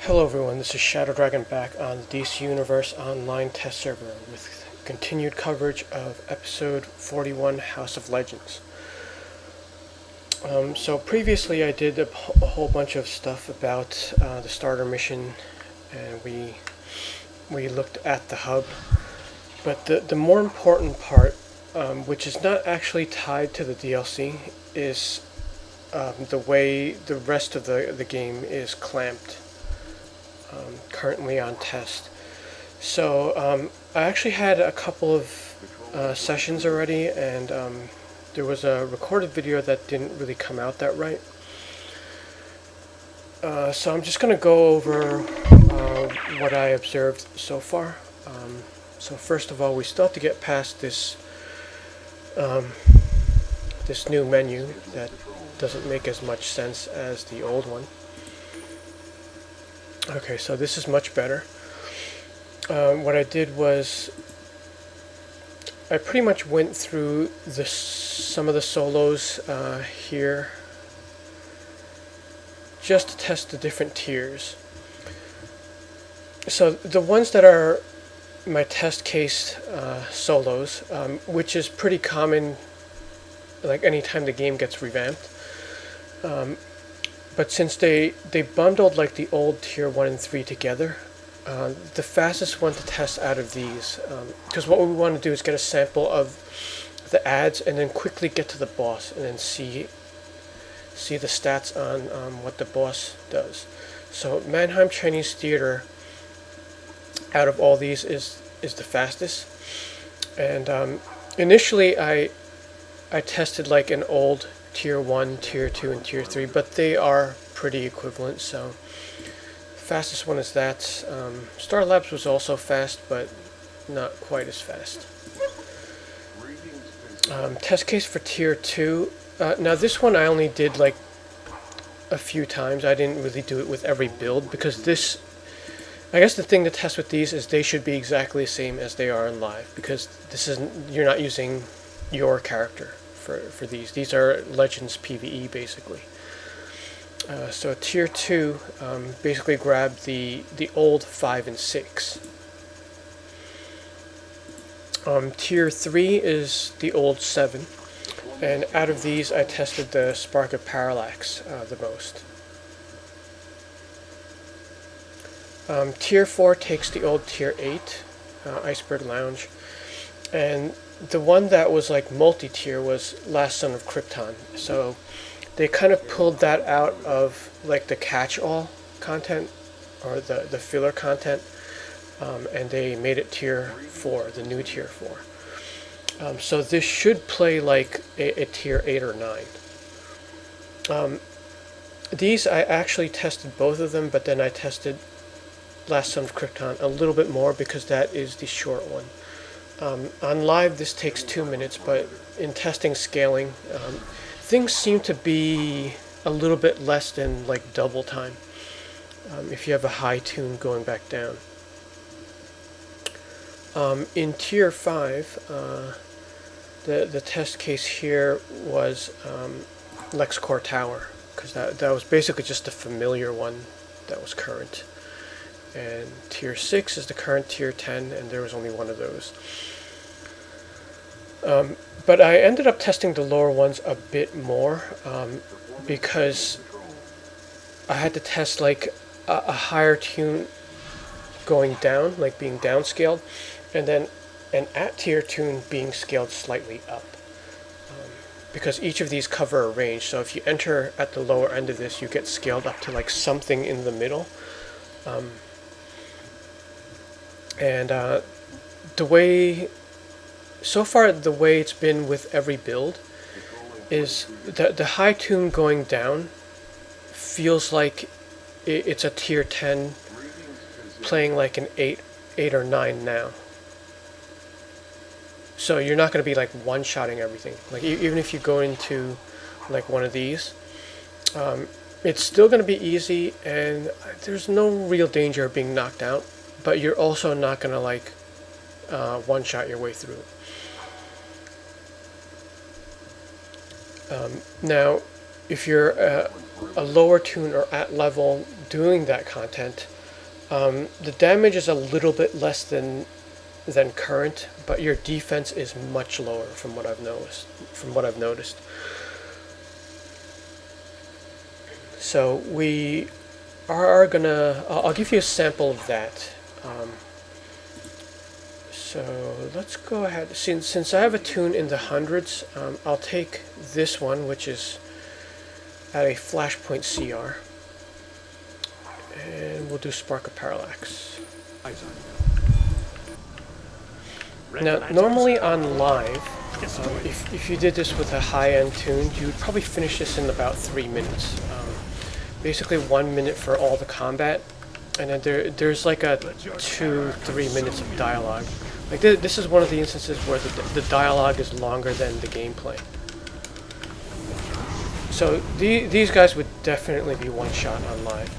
Hello everyone, this is Shadow Dragon back on the DC Universe Online test server with continued coverage of episode 41, House of Legends. So previously I did a whole bunch of stuff about the starter mission, and we looked at the hub. But the more important part, which is not actually tied to the DLC, is the way the rest of the game is clamped. Currently on test. So I actually had a couple of sessions already, and there was a recorded video that didn't really come out that right. So I'm just going to go over what I observed so far. So first of all, we still have to get past this this new menu that doesn't make as much sense as the old one. Okay, so this is much better. What I did was I pretty much went through some of the solos here just to test the different tiers. So the ones that are my test case solos, which is pretty common like anytime the game gets revamped. But since they bundled like the old tier 1 and 3 together, the fastest one to test out of these, because what we want to do is get a sample of the ads and then quickly get to the boss and then see the stats on what the boss does. So Mannheim Chinese Theater out of all these is the fastest. And initially I tested like an old Tier 1, Tier 2, and Tier 3, but they are pretty equivalent, so fastest one is that. Star Labs was also fast, but not quite as fast. Test case for Tier 2. Now this one I only did like a few times. I didn't really do it with every build, because this, I guess the thing to test with these is they should be exactly the same as they are in live, because this isn't, you're not using your character for these. These are Legends PvE basically. So Tier 2 basically grabbed the old 5 and 6. Tier 3 is the old 7. And out of these I tested the Spark of Parallax the most. Tier 4 takes the old Tier 8, Iceberg Lounge. And the one that was like multi-tier was Last Son of Krypton. So they kind of pulled that out of like the catch-all content or the filler content, and they made it Tier 4, the new Tier 4. So this should play like a Tier 8 or 9. These I actually tested both of them, but then I tested Last Son of Krypton a little bit more because that is the short one. On live this takes 2 minutes, but in testing scaling, things seem to be a little bit less than like double time if you have a high tune going back down. In Tier 5, the test case here was LexCorp Tower, because that was basically just a familiar one that was current. And Tier 6 is the current Tier 10, and there was only one of those. But I ended up testing the lower ones a bit more, because I had to test like a higher tune going down, like being downscaled, and then an at-tier tune being scaled slightly up. Because each of these cover a range, so if you enter at the lower end of this, you get scaled up to like something in the middle. And the way, so far the way it's been with every build is the high tune going down feels like it's a Tier 10 playing like an 8 or 9 now. So you're not going to be like one-shotting everything. Like even if you go into like one of these, it's still going to be easy, and there's no real danger of being knocked out. But you're also not going to like one-shot your way through it. Now, if you're a lower tune or at level doing that content, The damage is a little bit less than current, but your defense is much lower from what I've noticed. So we are gonna. I'll give you a sample of that. So let's go ahead. Since I have a tune in the hundreds, I'll take this one, which is at a flashpoint CR, and we'll do Spark of Parallax. Now, normally on live, if you did this with a high-end tune, you would probably finish this in about 3 minutes. Basically 1 minute for all the combat, and then there's like a 2-3 minutes of dialogue. Like this is one of the instances where the dialogue is longer than the gameplay. So these guys would definitely be one shot on live.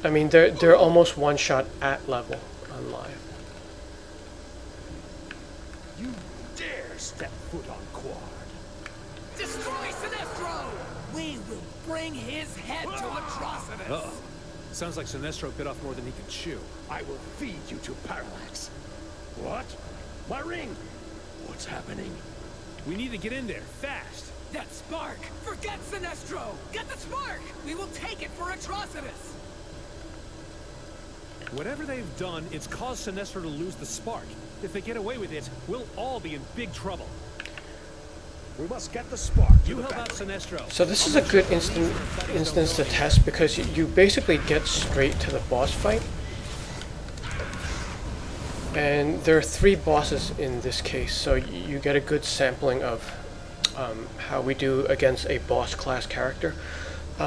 I mean, they're almost one shot at level on live. You dare step foot on Quad. Destroy Sinestro! We will bring his head to Atrocitus! Uh-oh. Sounds like Sinestro bit off more than he could chew. I will feed you to Parallax. What? My ring? What's happening? We need to get in there, fast! That spark! Forget Sinestro! Get the spark! We will take it for Atrocitus! Whatever they've done, it's caused Sinestro to lose the spark. If they get away with it, we'll all be in big trouble. We must get the spark. You help out Sinestro. So this is a good instance to test because you basically get straight to the boss fight. And there are 3 bosses in this case, so you get a good sampling of how we do against a boss class character.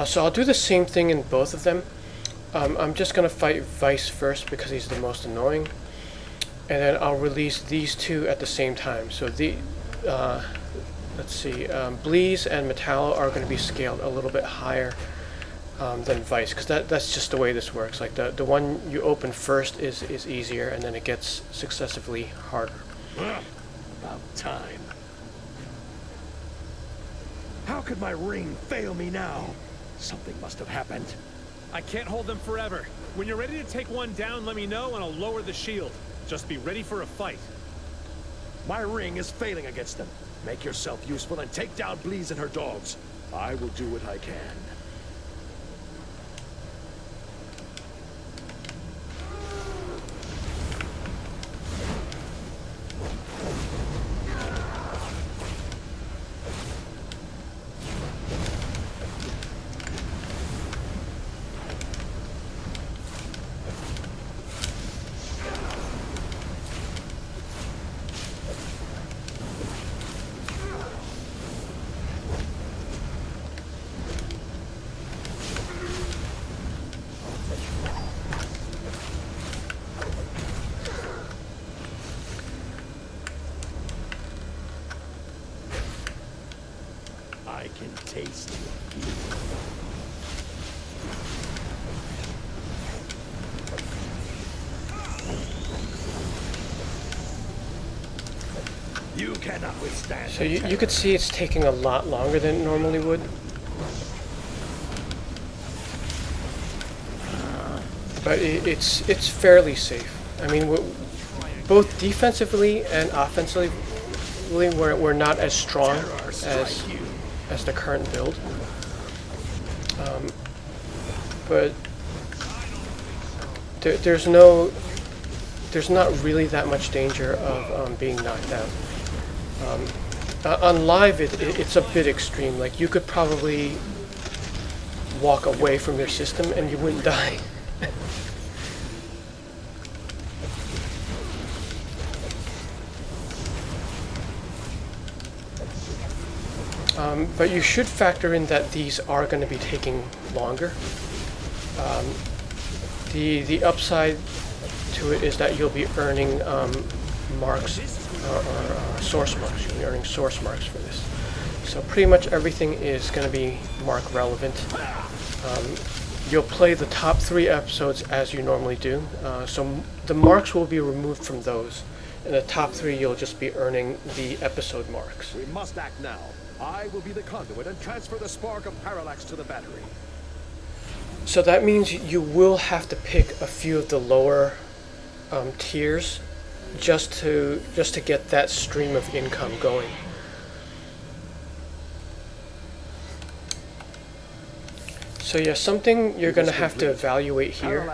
So I'll do the same thing in both of them. I'm just going to fight Vice first because he's the most annoying. And then I'll release these 2 at the same time. So let's see, Bleeze and Metallo are going to be scaled a little bit higher than Vice, because that's just the way this works. Like the one you open first is easier, and then it gets successively harder. About time. How could my ring fail me now? Something must have happened. I can't hold them forever. When you're ready to take one down, let me know and I'll lower the shield. Just be ready for a fight. My ring is failing against them. Make yourself useful and take down Bleeze and her dogs. I will do what I can. I can taste your fear. You cannot withstand. So you could see it's taking a lot longer than it normally would. But it's fairly safe. I mean, both defensively and offensively, we're not as strong as the current build. But there's not really that much danger of being knocked out. On live, it's a bit extreme. Like, you could probably walk away from your system and you wouldn't die. But you should factor in that these are going to be taking longer. The upside to it is that you'll be earning marks or source marks. You'll be earning source marks for this. So pretty much everything is going to be mark relevant. You'll play the top 3 episodes as you normally do. So the marks will be removed from those. In the top 3, you'll just be earning the episode marks. We must act now. I will be the conduit and transfer the spark of Parallax to the battery. So that means you will have to pick a few of the lower tiers just to get that stream of income going. So yeah, something you're going to have to evaluate here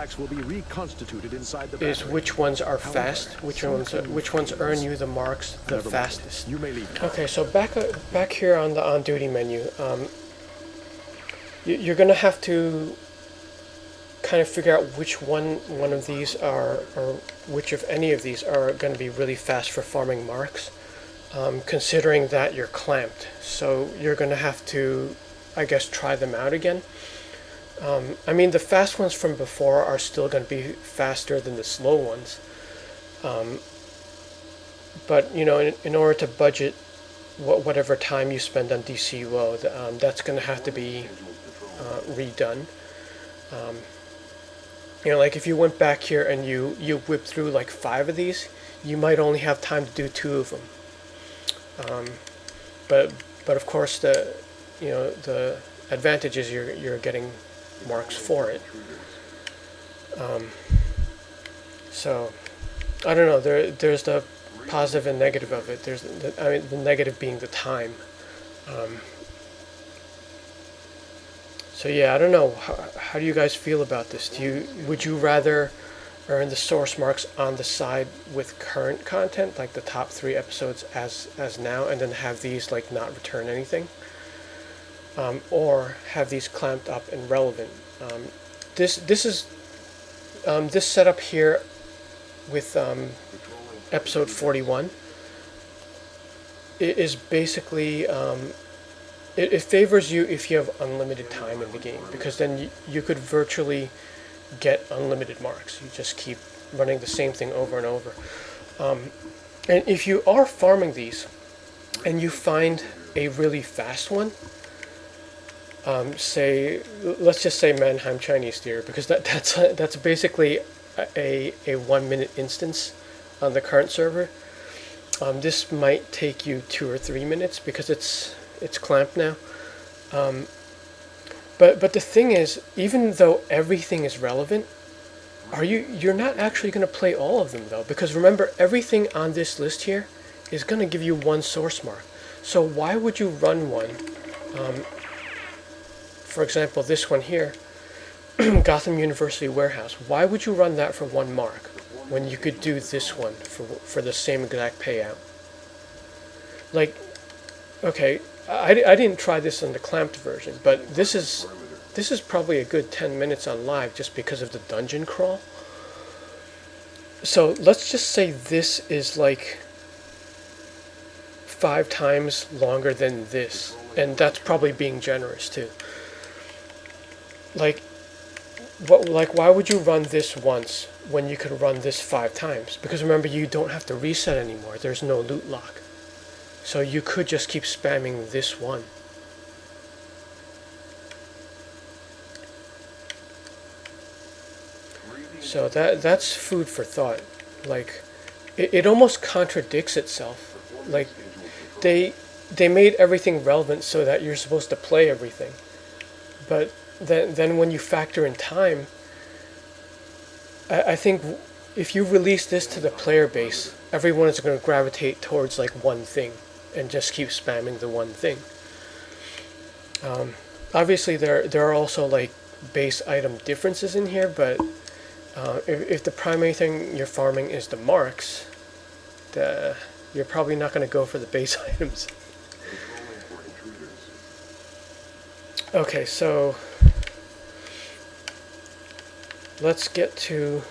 is which ones are fast, which ones earn you the marks the fastest. Okay, so back here on the on-duty menu, you're going to have to kind of figure out which one of these are, or which of any of these are going to be really fast for farming marks, considering that you're clamped. So you're going to have to, I guess, try them out again. I mean, the fast ones from before are still going to be faster than the slow ones. But, you know, in order to budget whatever time you spend on DCUO, that's going to have to be redone. You know, like if you went back here and you whipped through like 5 of these, you might only have time to do 2 of them. But of course, the advantage is you're getting marks for it. So I don't know. There's the positive and negative of it. There's the negative being the time. So yeah, I don't know. How do you guys feel about this? Would you rather earn the source marks on the side with current content, like the top 3 episodes as now, and then have these like not return anything? Or have these clamped up and relevant. This setup here with episode 41 is basically it favors you if you have unlimited time in the game, because then you could virtually get unlimited marks. You just keep running the same thing over and over. And if you are farming these and you find a really fast one, say, let's just say Mannheim Chinese Theater, because that's basically a 1-minute instance on the current server. This might take you 2 or 3 minutes because it's clamped now. But the thing is, even though everything is relevant, you're not actually going to play all of them though, because remember, everything on this list here is going to give you 1 source mark. So why would you run one? For example, this one here, Gotham University Warehouse. Why would you run that for 1 mark when you could do this one for the same exact payout? Like, okay, I didn't try this on the clamped version, but this is probably a good 10 minutes on live just because of the dungeon crawl. So let's just say this is like 5 times longer than this, and that's probably being generous too. Like why would you run this once when you could run this 5 times? Because remember, you don't have to reset anymore. There's no loot lock. So you could just keep spamming this one. So that's food for thought. Like, it almost contradicts itself. Like, they made everything relevant so that you're supposed to play everything. But then when you factor in time, I think if you release this to the player base, everyone is going to gravitate towards like one thing and just keep spamming the one thing. Obviously there are also like base item differences in here, but if the primary thing you're farming is the marks, you're probably not going to go for the base items. Okay, so let's get to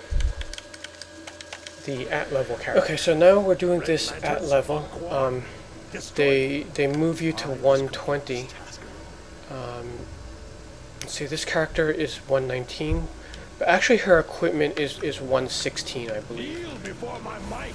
the at-level character. Okay, so now we're doing this at level. They move you to 120. Let's see, this character is 119, but actually her equipment is 116, I believe. Yield before my might.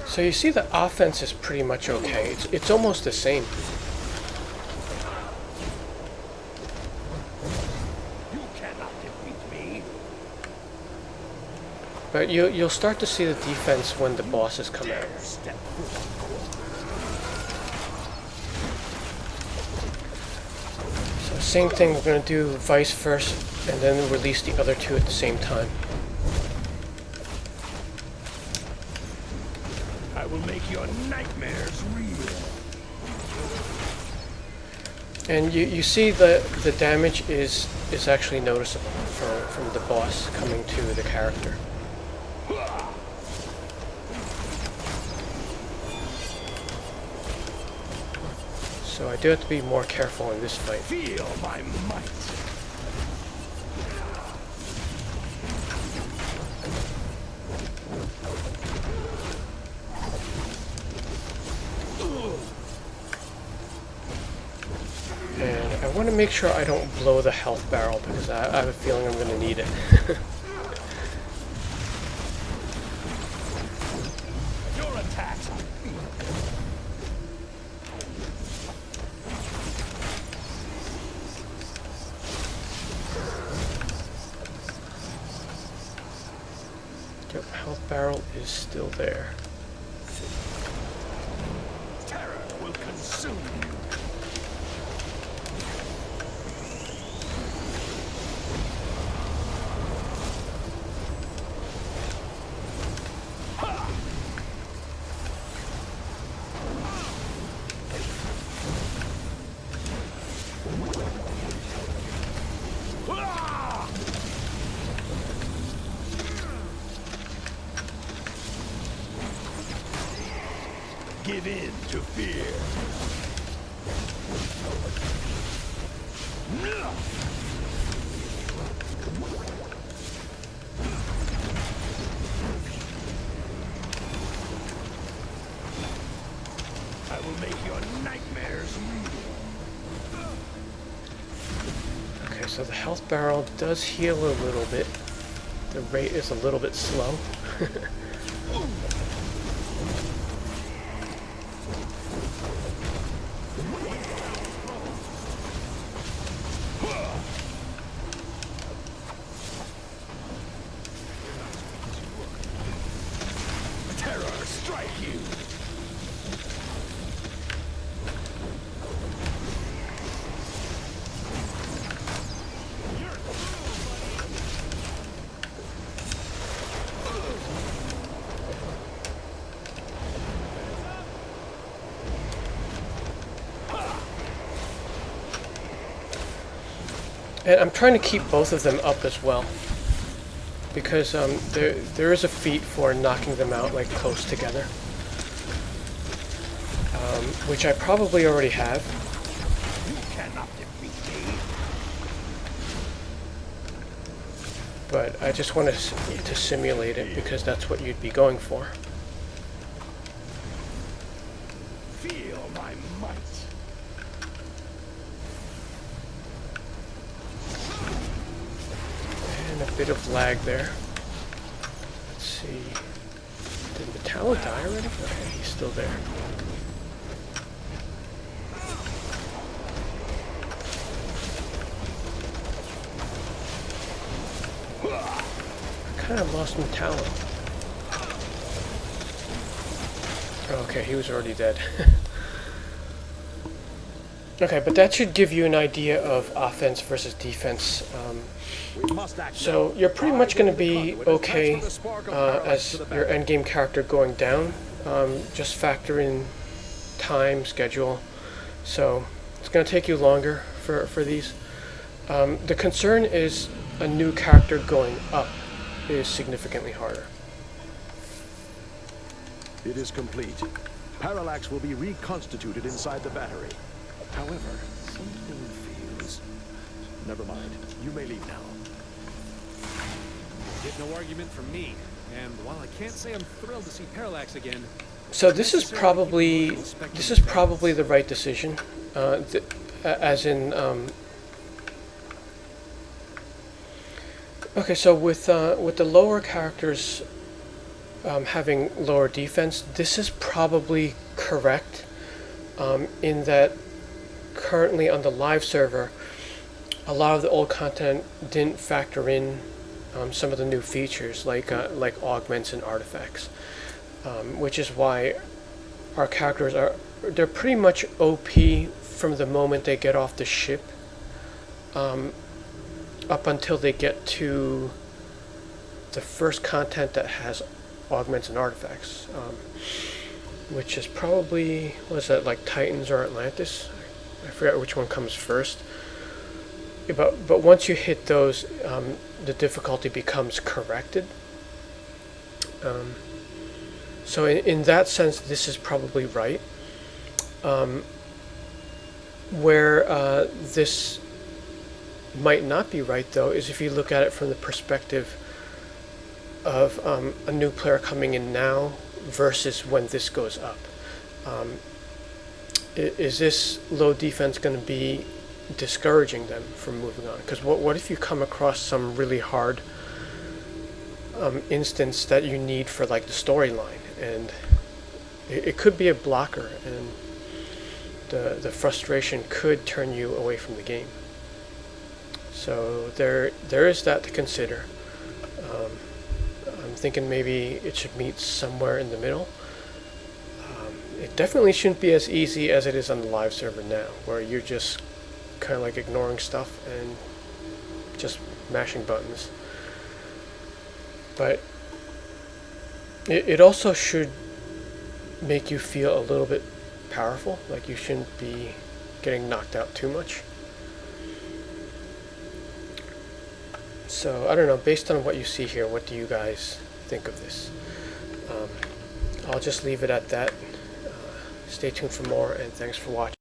So you see the offense is pretty much okay. It's almost the same. You cannot defeat me. But you'll start to see the defense when the bosses come out. So same thing, we're going to do Vice first, and then release the other two at the same time. I will make your nightmares real. And you see the damage is actually noticeable from the boss coming to the character. So I do have to be more careful in this fight. Feel my might. And I want to make sure I don't blow the health barrel because I have a feeling I'm going to need it. Your attacks. Yep, health barrel is still there. Terror will consume you. Give in to fear. I will make your nightmares real. Okay, so the health barrel does heal a little bit. The rate is a little bit slow. Terror strike you. And I'm trying to keep both of them up as well, because there is a feat for knocking them out like close together, which I probably already have. You cannot defeat me. But I just want to simulate it because that's what you'd be going for. Feel my might. And a bit of lag there. Let's see. Did Metallo die already? Okay, he's still there. I kind of lost Metallo. Okay, he was already dead. Okay, but that should give you an idea of offense versus defense. So you're pretty much going to be okay as your endgame character going down. Just factor in time, schedule. So it's going to take you longer for these. The concern is a new character going up is significantly harder. It is complete. Parallax will be reconstituted inside the battery. However, something feels... Never mind. You may leave now. Get no argument from me. And while I can't say I'm thrilled to see Parallax again... So this is probably the right decision. As in... Okay, so with the lower characters having lower defense, this is probably correct in that currently on the live server, a lot of the old content didn't factor in some of the new features like augments and artifacts, which is why our characters they're pretty much OP from the moment they get off the ship up until they get to the first content that has augments and artifacts, which is probably, what is that, like Titans or Atlantis? I forget which one comes first. But once you hit those, the difficulty becomes corrected. So in that sense, this is probably right. Where this might not be right, though, is if you look at it from the perspective of a new player coming in now versus when this goes up. Is this low defense going to be discouraging them from moving on? Because what if you come across some really hard instance that you need for like the storyline, and it could be a blocker, and the frustration could turn you away from the game. So there is that to consider. I'm thinking maybe it should meet somewhere in the middle. It definitely shouldn't be as easy as it is on the live server now, where you're just kind of like ignoring stuff and just mashing buttons. But it also should make you feel a little bit powerful, like you shouldn't be getting knocked out too much. So I don't know, based on what you see here, what do you guys think of this? I'll just leave it at that. Stay tuned for more, and thanks for watching.